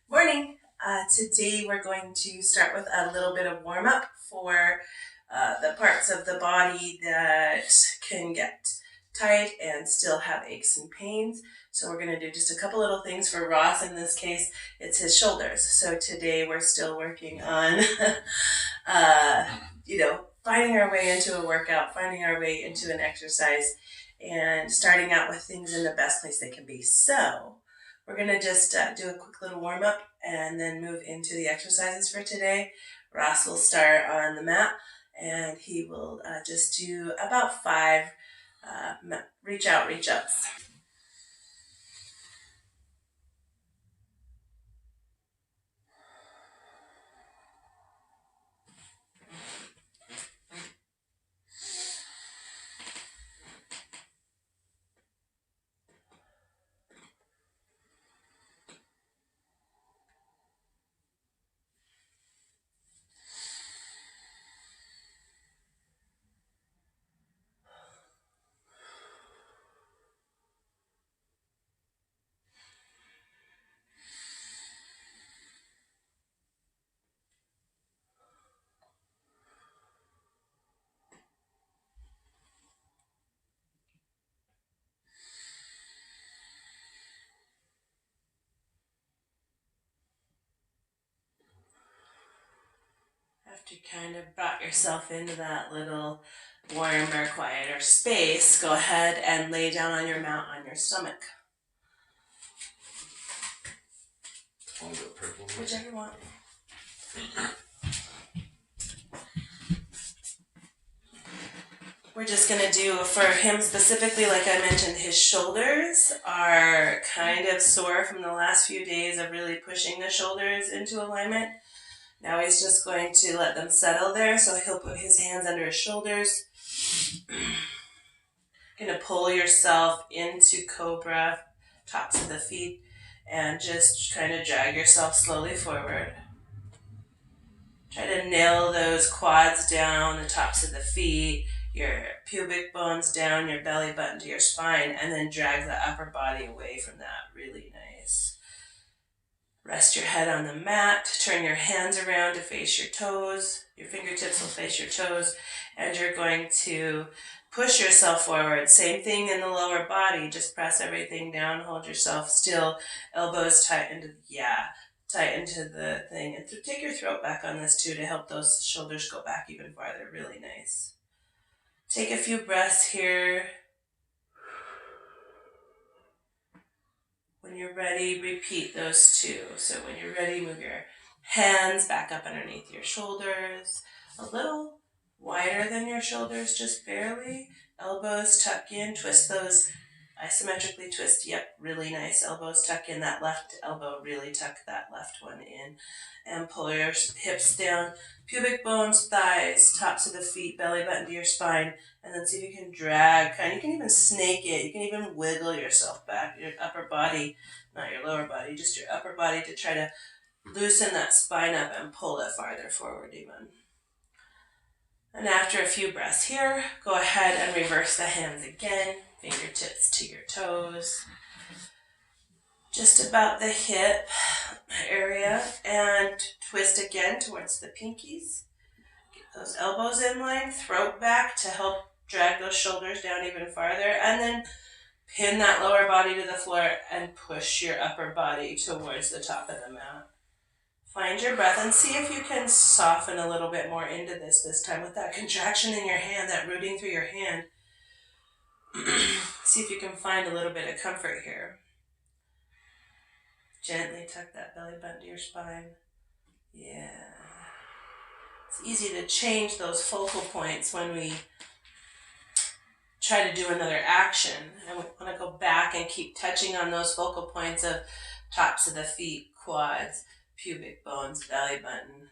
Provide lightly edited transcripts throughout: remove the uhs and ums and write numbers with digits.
Morning. Today we're going to start with a little bit of warm up for the parts of the body that can get tight and still have aches and pains. So we're going to do just a couple little things for Ross. In this case, it's his shoulders. So today we're still working on, finding our way into a workout, finding our way into an exercise, and starting out with things in the best place they can be. So we're going to just do a quick little warm up and then move into the exercises for today. Ross will start on the mat and he will just do about five reach out, reach ups. After you kind of brought yourself into that little warmer, quieter space, go ahead and lay down on your mat on your stomach. Whichever you want. We're just going to do, for him specifically, like I mentioned, his shoulders are kind of sore from the last few days of really pushing the shoulders into alignment. Now he's just going to let them settle there, so he'll put his hands under his shoulders. Going to pull yourself into cobra, tops of the feet, and just kind of drag yourself slowly forward. Try to nail those quads down, the tops of the feet, your pubic bones down, your belly button to your spine, and then drag the upper body away from that. Really nice. Rest your head on the mat. Turn your hands around to face your toes. Your fingertips will face your toes. And you're going to push yourself forward. Same thing in the lower body. Just press everything down. Hold yourself still. Elbows tight into the thing. And take your throat back on this too to help those shoulders go back even farther. Really nice. Take a few breaths here. When you're ready, repeat those two. So when you're ready, move your hands back up underneath your shoulders. A little wider than your shoulders, just barely. Elbows tuck in. Twist those isometrically. Twist. Yep, really nice. Elbows tuck in. That left elbow, really tuck that left one in. And pull your hips down. Pubic bones, thighs, tops of the feet, belly button to your spine. And then see if you can drag. You can even snake it. You can even wiggle yourself back. Your upper body, not your lower body, just your upper body to try to loosen that spine up and pull it farther forward even. And after a few breaths here, go ahead and reverse the hands again. Fingertips to your toes. Just about the hip area. And twist again towards the pinkies. Get those elbows in line. Throat back to help drag those shoulders down even farther. And then pin that lower body to the floor and push your upper body towards the top of the mat. Find your breath and see if you can soften a little bit more into this time with that contraction in your hand, that rooting through your hand. See if you can find a little bit of comfort here. Gently tuck that belly button to your spine. Yeah. It's easy to change those focal points when we try to do another action. And we want to go back and keep touching on those focal points of tops of the feet, quads, pubic bones, belly button.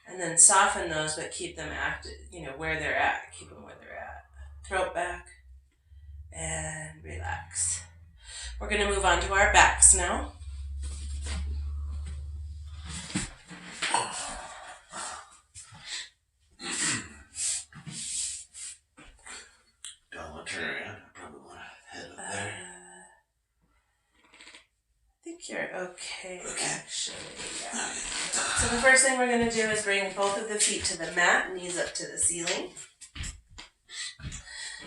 And then soften those, but keep them active, where they're at. Keep them where they're at. Throat back and relax. We're going to move on to our backs now. You're okay, actually. Yeah. So the first thing we're going to do is bring both of the feet to the mat, knees up to the ceiling.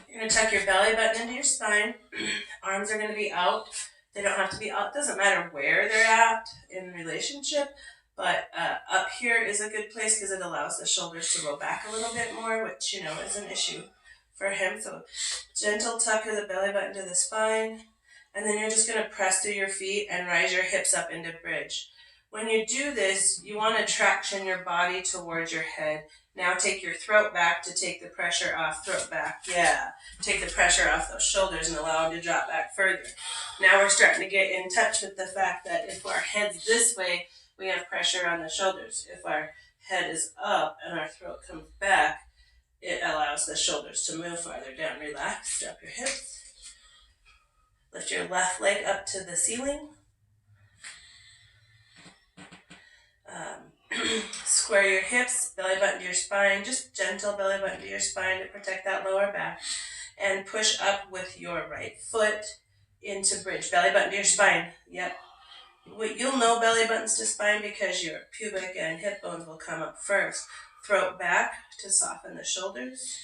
You're going to tuck your belly button into your spine. Arms are going to be out. They don't have to be out. It doesn't matter where they're at in relationship, but up here is a good place because it allows the shoulders to go back a little bit more, which, is an issue for him. So gentle tuck of the belly button to the spine. And then you're just going to press through your feet and rise your hips up into bridge. When you do this, you want to traction your body towards your head. Now take your throat back to take the pressure off. Throat back, yeah. Take the pressure off those shoulders and allow them to drop back further. Now we're starting to get in touch with the fact that if our head's this way, we have pressure on the shoulders. If our head is up and our throat comes back, it allows the shoulders to move farther down. Relax, drop your hips. Lift your left leg up to the ceiling. Square your hips, belly button to your spine, just gentle belly button to your spine to protect that lower back. And push up with your right foot into bridge. Belly button to your spine. Yep. You'll know belly buttons to spine because your pubic and hip bones will come up first. Throat back to soften the shoulders.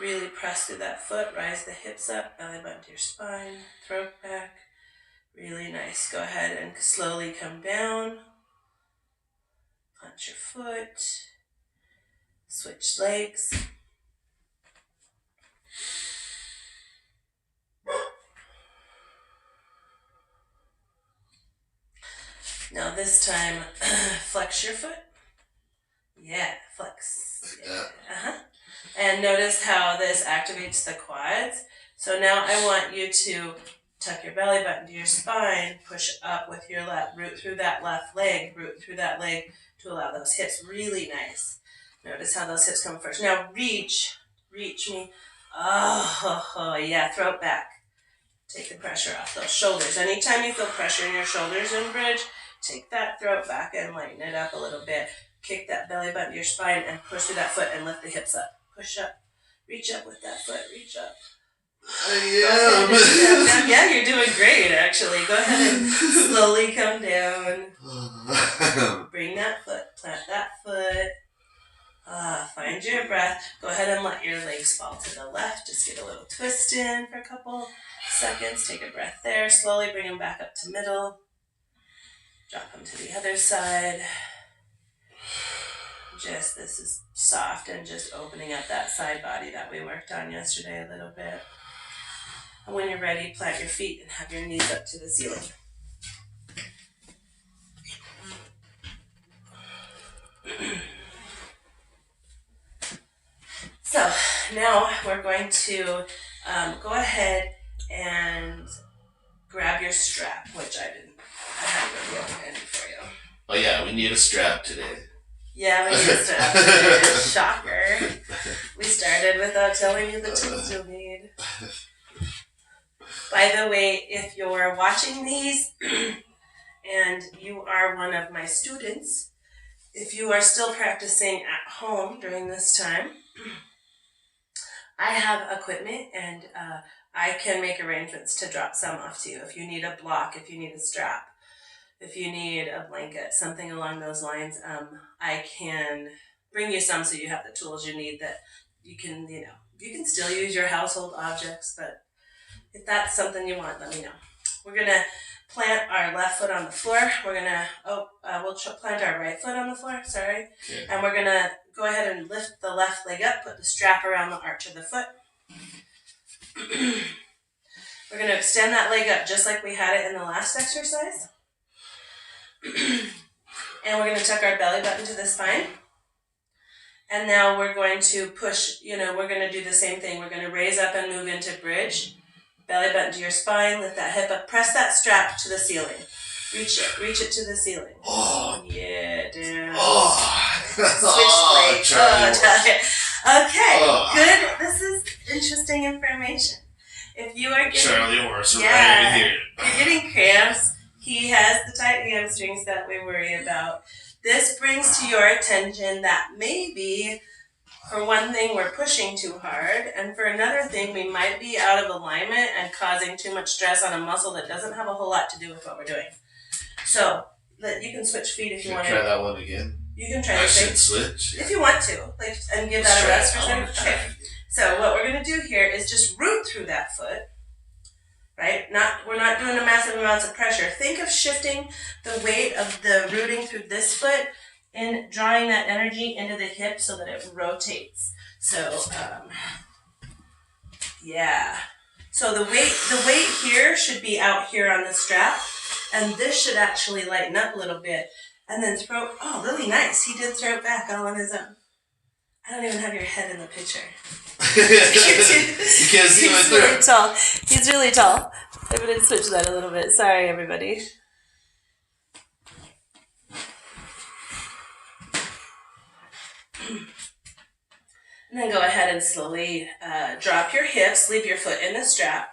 Really press through that foot. Rise the hips up. Belly button to your spine. Throat back. Really nice. Go ahead and slowly come down. Punch your foot. Switch legs. Now this time, flex your foot. Yeah, flex. Yeah. And notice how this activates the quads. So now I want you to tuck your belly button to your spine, push up with your left, root through that left leg, root through that leg to allow those hips. Really nice. Notice how those hips come first. Now reach me. Oh, yeah, throat back. Take the pressure off those shoulders. Anytime you feel pressure in your shoulders in bridge, take that throat back and lighten it up a little bit. Kick that belly button to your spine and push through that foot and lift the hips up. Push up. Reach up with that foot. Reach up. Yeah, you're doing great, actually. Go ahead and slowly come down. Bring that foot. Plant that foot. Find your breath. Go ahead and let your legs fall to the left. Just get a little twist in for a couple seconds. Take a breath there. Slowly bring them back up to middle. Drop them to the other side. This is soft and just opening up that side body that we worked on yesterday a little bit. And when you're ready, plant your feet and have your knees up to the ceiling. So now we're going to go ahead and grab your strap, which I haven't really opened for you. Oh yeah, we need a strap today. Yeah, we need a strap today. Shocker. We started without telling you the tools you'll need. By the way, if you're watching these and you are one of my students, if you are still practicing at home during this time, I have equipment and I can make arrangements to drop some off to you. If you need a block, if you need a strap, if you need a blanket, something along those lines, I can bring you some so you have the tools you need that you can, you can still use your household objects, but if that's something you want, let me know. We're going to plant our left foot on the floor. We're going to, we'll plant our right foot on the floor, sorry. Okay. And we're going to go ahead and lift the left leg up, put the strap around the arch of the foot. We're going to extend that leg up just like we had it in the last exercise. And we're going to tuck our belly button to the spine. And now we're going to push, we're going to do the same thing. We're going to raise up and move into bridge. Belly button to your spine, lift that hip up, press that strap to the ceiling. Reach it to the ceiling. Oh. Yeah, dude. Oh. Switch blades. Okay, good. This is interesting information. If you are getting Charlie horse right here. If you're getting cramps, he has the tight hamstrings that we worry about. This brings to your attention that maybe For one thing, we're pushing too hard, and for another thing, we might be out of alignment and causing too much stress on a muscle that doesn't have a whole lot to do with what we're doing. So, you can switch feet if you want to. Try that one again. You can try I the should switch. if you want to, and give that a rest or something. Okay. So what we're gonna do here is just root through that foot. Right? We're not doing a massive amounts of pressure. Think of shifting the weight of the rooting through this foot and drawing that energy into the hip so that it rotates. So yeah. So the weight here should be out here on the strap, and this should actually lighten up a little bit. And then throw, oh, really nice. He did throw it back all on his own. I don't even have your head in the picture. You can't see my throat. Really tall. He's really tall. I'm going to switch that a little bit. Sorry, everybody. And then go ahead and slowly drop your hips, leave your foot in the strap.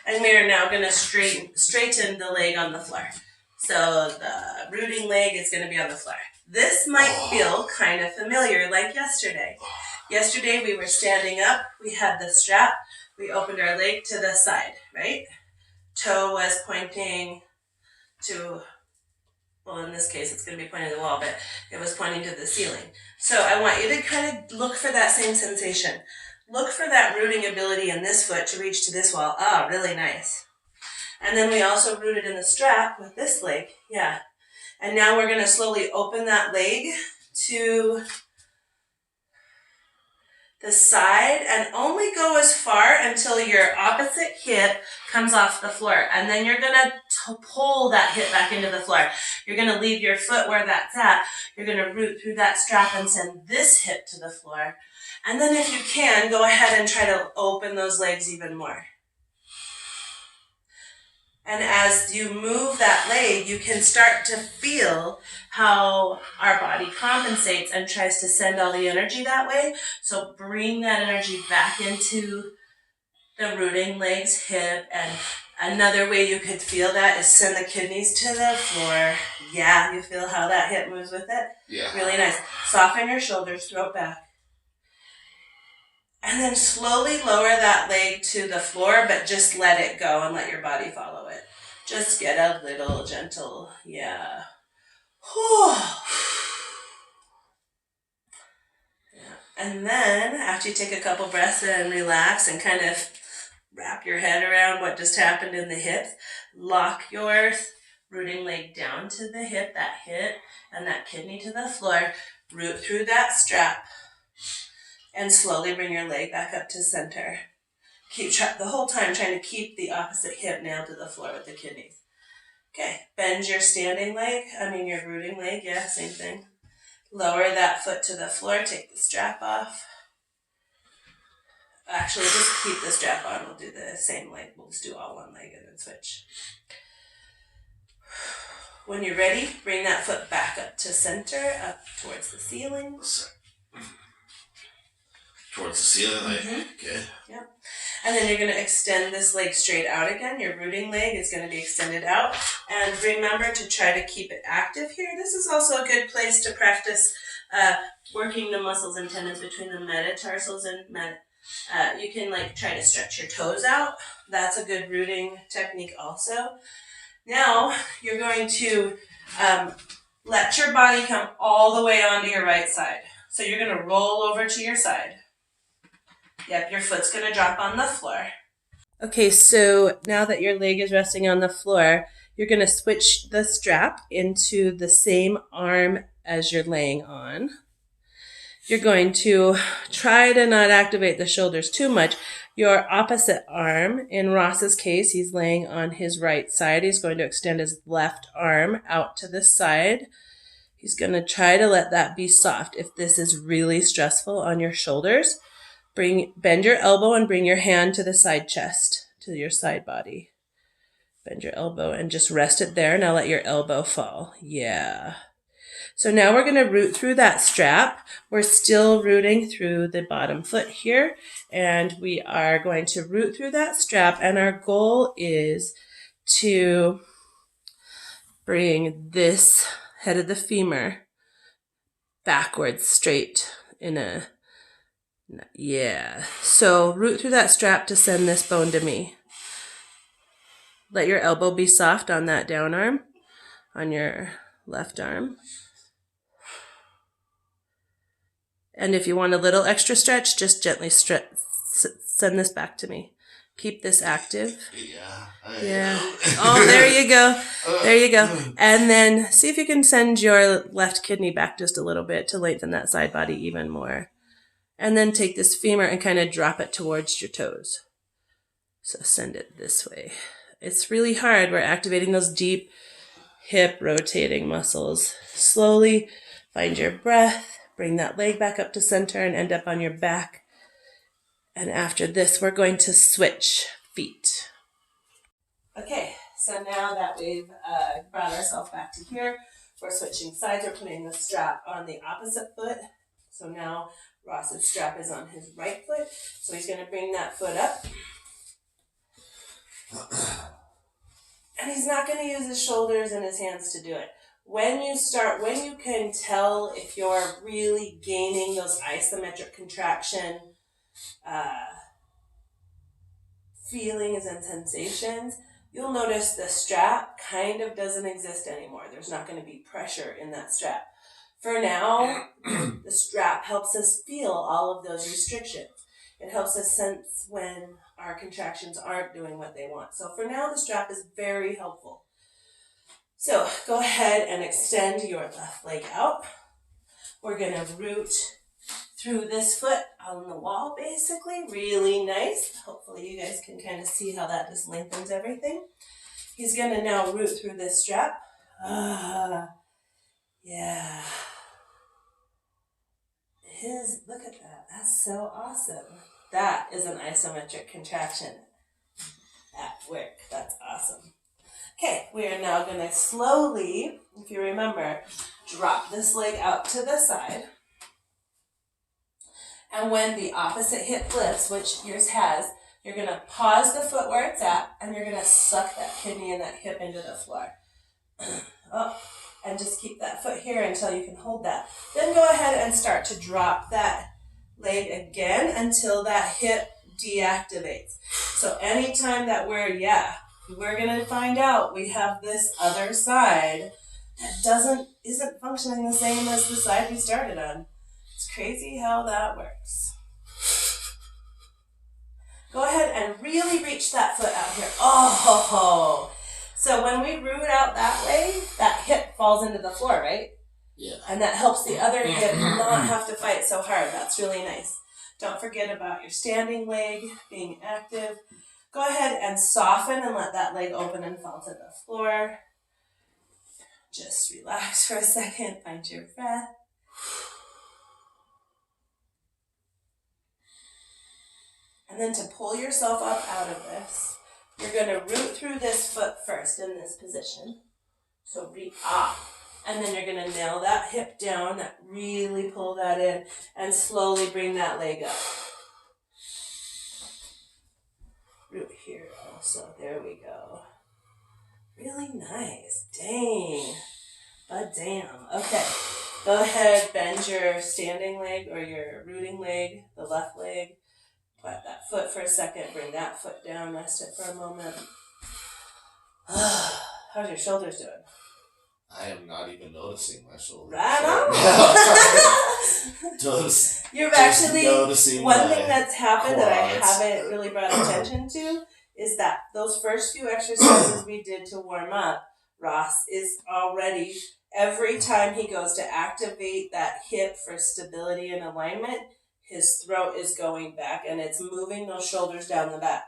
And we are now going to straighten the leg on the floor. So the rooting leg is going to be on the floor. This might feel kind of familiar, like yesterday. Yesterday we were standing up, we had the strap, we opened our leg to the side, right? Toe was pointing to, well, in this case it's going to be pointing to the wall, but it was pointing to the ceiling. So I want you to kind of look for that same sensation. Look for that rooting ability in this foot to reach to this wall. Ah, really nice. And then we also rooted in the strap with this leg. Yeah. And now we're going to slowly open that leg to the side and only go as far until your opposite hip comes off the floor. And then you're going to pull that hip back into the floor. You're going to leave your foot where that's at. You're going to root through that strap and send this hip to the floor. And then if you can, go ahead and try to open those legs even more. And as you move that leg, you can start to feel how our body compensates and tries to send all the energy that way. So bring that energy back into the rooting legs, hip. And another way you could feel that is send the kidneys to the floor. Yeah, you feel how that hip moves with it? Yeah. Really nice. Soften your shoulders, throw it back. And then slowly lower that leg to the floor, but just let it go and let your body follow it. Just get a little gentle, yeah. Yeah. And then after you take a couple breaths and relax and kind of wrap your head around what just happened in the hips, lock your rooting leg down to the hip and that kidney to the floor, root through that strap. And slowly bring your leg back up to center. Keep the whole time trying to keep the opposite hip nailed to the floor with the kidneys. Okay, bend your your rooting leg, yeah, same thing. Lower that foot to the floor, take the strap off. Actually, just keep the strap on, we'll do the same leg. We'll just do all one leg and then switch. When you're ready, bring that foot back up to center, up towards the ceiling. Towards the ceiling, okay. Yep. And then you're going to extend this leg straight out again. Your rooting leg is going to be extended out. And remember to try to keep it active here. This is also a good place to practice working the muscles and tendons between the metatarsals and you can try to stretch your toes out. That's a good rooting technique also. Now you're going to let your body come all the way onto your right side. So you're going to roll over to your side. Yep, your foot's going to drop on the floor. Okay, so now that your leg is resting on the floor, you're going to switch the strap into the same arm as you're laying on. You're going to try to not activate the shoulders too much. Your opposite arm, in Ross's case, he's laying on his right side. He's going to extend his left arm out to the side. He's going to try to let that be soft. If this is really stressful on your shoulders, bend your elbow and bring your hand to the side chest, to your side body. Bend your elbow and just rest it there. Now let your elbow fall. Yeah. So now we're going to root through that strap. We're still rooting through the bottom foot here, and we are going to root through that strap, and our goal is to bring this head of the femur backwards straight in a Yeah. So root through that strap to send this bone to me. Let your elbow be soft on that down arm, on your left arm. And if you want a little extra stretch, just gently send this back to me. Keep this active. Yeah. Oh, there you go. There you go. And then see if you can send your left kidney back just a little bit to lengthen that side body even more. And then take this femur and kind of drop it towards your toes. So send it this way. It's really hard. We're activating those deep hip rotating muscles. Slowly find your breath. Bring that leg back up to center and end up on your back. And after this, we're going to switch feet. Okay, so now that we've brought ourselves back to here, we're switching sides. We're putting the strap on the opposite foot. So now Ross's strap is on his right foot. So he's going to bring that foot up. And he's not going to use his shoulders and his hands to do it. When you can tell if you're really gaining those isometric contraction feelings and sensations, you'll notice the strap kind of doesn't exist anymore. There's not going to be pressure in that strap. For now, the strap helps us feel all of those restrictions. It helps us sense when our contractions aren't doing what they want. So for now, the strap is very helpful. So go ahead and extend your left leg out. We're going to root through this foot on the wall, basically. Really nice. Hopefully you guys can kind of see how that just lengthens everything. He's going to now root through this strap. Yeah. Look at that. That's so awesome. That is an isometric contraction at work. That's awesome. Okay, we are now going to slowly, if you remember, drop this leg out to the side. And when the opposite hip lifts, which yours has, you're going to pause the foot where it's at, and you're going to suck that kidney and that hip into the floor. And just keep that foot here until you can hold that. Then go ahead and start to drop that leg again until that hip deactivates. So anytime that we're going to find out we have this other side that isn't functioning the same as the side we started on. It's crazy how that works. Go ahead and really reach that foot out here. Oh, so when we root out that way, that hip falls into the floor, right? Yeah. And that helps the other hip not have to fight so hard. That's really nice. Don't forget about your standing leg being active. Go ahead and soften and let that leg open and fall to the floor. Just relax for a second. Find your breath. And then to pull yourself up out of this, you're going to root through this foot first in this position. So reach up. And then you're going to nail that hip down, really pull that in, and slowly bring that leg up. Root here also. There we go. Really nice. Dang. But damn. Okay. Go ahead, bend your standing leg or your rooting leg, the left leg. Put that foot for a second. Bring that foot down. Rest it for a moment. How's your shoulders doing? I am not even noticing my shoulders. Right on. You've actually, one thing that's happened that I haven't really brought attention to is that those first few exercises we did to warm up, Ross is already, every time he goes to activate that hip for stability and alignment, his throat is going back and it's moving those shoulders down the back.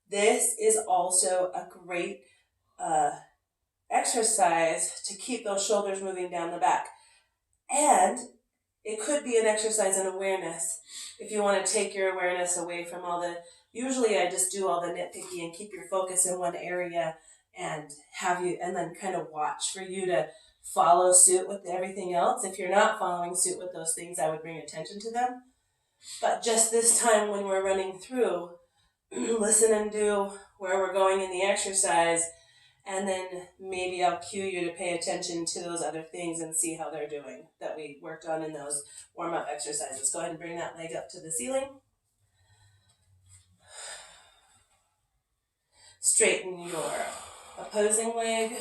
This is also a great exercise to keep those shoulders moving down the back. And it could be an exercise in awareness. If you want to take your awareness away from usually I just do all the nitpicky and keep your focus in one area and and then kind of watch for you to follow suit with everything else. If you're not following suit with those things, I would bring attention to them. But just this time when we're running through, listen and do where we're going in the exercise And then maybe I'll cue you to pay attention to those other things and see how they're doing that we worked on in those warm-up exercises. Go ahead and bring that leg up to the ceiling. Straighten your opposing leg.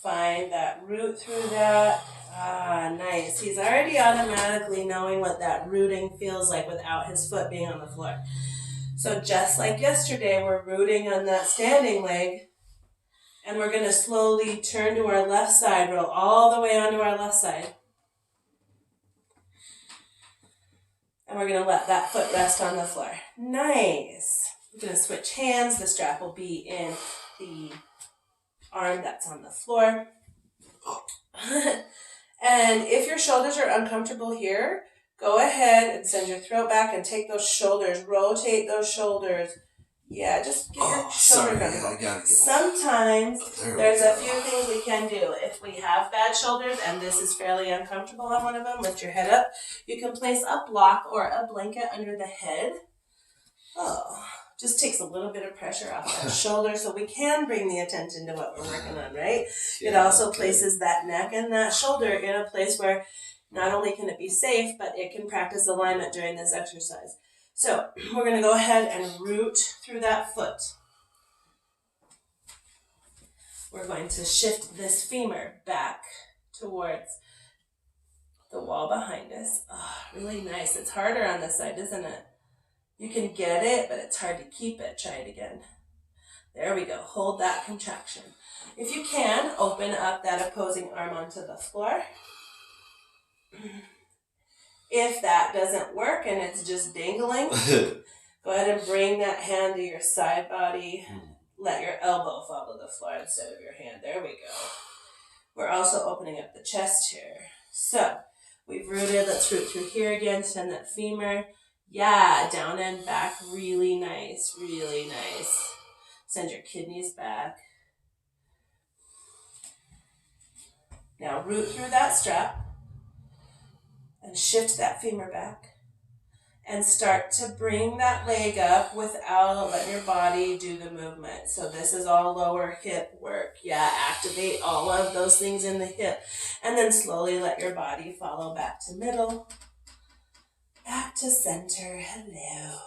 Find that root through that. Ah, nice. He's already automatically knowing what that rooting feels like without his foot being on the floor. So just like yesterday, we're rooting on that standing leg, and we're going to slowly turn to our left side, roll all the way onto our left side. And we're going to let that foot rest on the floor. Nice. We're going to switch hands. The strap will be in the arm that's on the floor. And if your shoulders are uncomfortable here, go ahead and send your throat back and take those shoulders, rotate those shoulders. Yeah, just get your shoulder comfortable. Sometimes there's a few things we can do. If we have bad shoulders and this is fairly uncomfortable on one of them, lift your head up. You can place a block or a blanket under the head. Just takes a little bit of pressure off that shoulder so we can bring the attention to what we're working on, right? Yeah, it also places that neck and that shoulder in a place where not only can it be safe, but it can practice alignment during this exercise. So we're going to go ahead and root through that foot. We're going to shift this femur back towards the wall behind us. Oh, really nice. It's harder on this side, isn't it? You can get it, but it's hard to keep it. Try it again. There we go. Hold that contraction. If you can, open up that opposing arm onto the floor. If that doesn't work and it's just dangling, go ahead and bring that hand to your side body. Let your elbow follow the floor instead of your hand. There we go. We're also opening up the chest here. So we've rooted. Let's root through here again. Send that femur. Yeah, down and back. Really nice. Really nice. Send your kidneys back. Now root through that strap and shift that femur back. And start to bring that leg up without letting your body do the movement. So this is all lower hip work. Yeah, activate all of those things in the hip. And then slowly let your body follow back to middle. Back to center. Hello.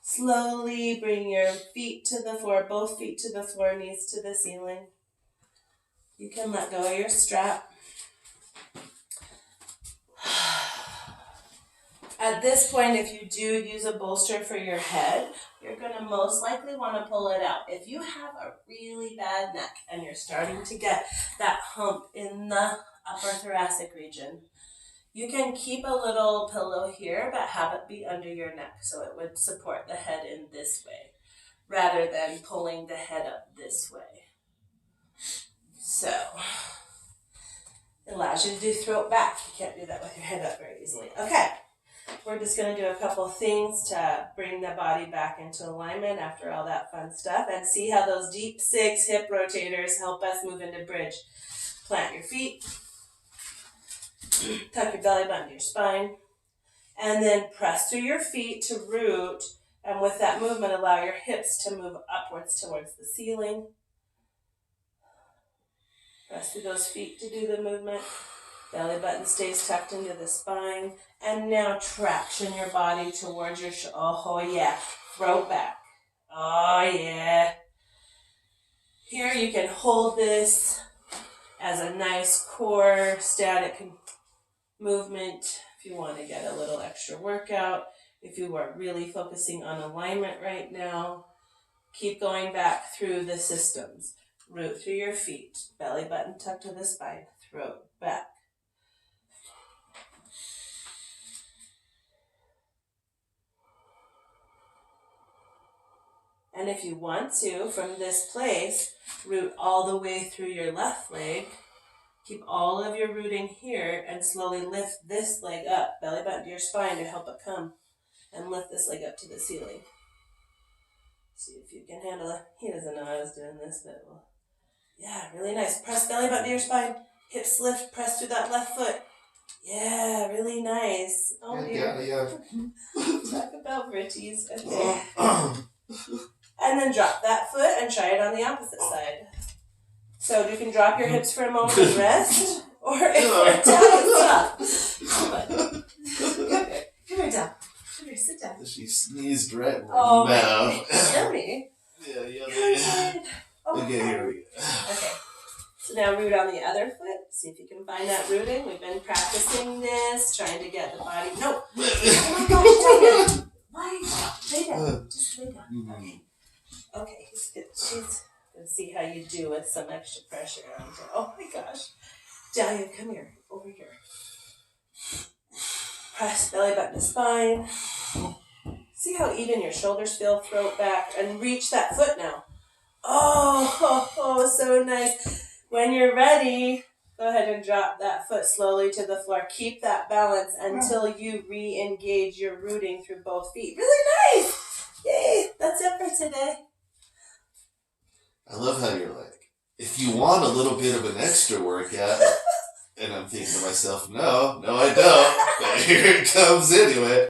Slowly bring your feet to the floor, both feet to the floor, knees to the ceiling. You can let go of your strap. At this point, if you do use a bolster for your head, you're going to most likely want to pull it out. If you have a really bad neck and you're starting to get that hump in the upper thoracic region, you can keep a little pillow here, but have it be under your neck so it would support the head in this way rather than pulling the head up this way. So it allows you to do throat back. You can't do that with your head up very easily. Okay, we're just going to do a couple things to bring the body back into alignment after all that fun stuff and see how those deep 6 hip rotators help us move into bridge. Plant your feet. Tuck your belly button to your spine, and then press through your feet to root, and with that movement, allow your hips to move upwards towards the ceiling. Press through those feet to do the movement. Belly button stays tucked into the spine, and now traction your body towards your oh yeah, throat back. Oh yeah. Here you can hold this as a nice core static movement if you want to get a little extra workout. If you are really focusing on alignment right now, keep going back through the systems. Root through your feet, belly button tucked to the spine, throat back. And if you want to, from this place, root all the way through your left leg. Keep all of your rooting here and slowly lift this leg up, belly button to your spine to help it come. And lift this leg up to the ceiling. See if you can handle it. He doesn't know I was doing this, but well, yeah, really nice. Press belly button to your spine. Hips lift, press through that left foot. Yeah, really nice. Oh dear. Talk about britties. Okay. And then drop that foot and try it on the opposite side. So you can drop your hips for a moment and rest, or if you're down, stop. Come on. Come here, down. Come here, sit down. She sneezed right in my Oh, mouth. yummy. Yeah, yummy. Good. Okay, here we go. Okay. So now root on the other foot. See if you can find that rooting. We've been practicing this, trying to get the body. No. Oh my gosh, Dahlia. Why? Lay down. Just lay down. Okay. Okay. She's gonna see how you do with some extra pressure on her. Oh my gosh. Dahlia, come here. Over here. Press belly button to spine. See how even your shoulders feel, throat back, and reach that foot now. Oh, so nice. When you're ready, go ahead and drop that foot slowly to the floor. Keep that balance until you re-engage your rooting through both feet. Really nice. Yay, that's it for today. I love how you're like, if you want a little bit of an extra workout, and I'm thinking to myself, no, I don't. But here it comes anyway.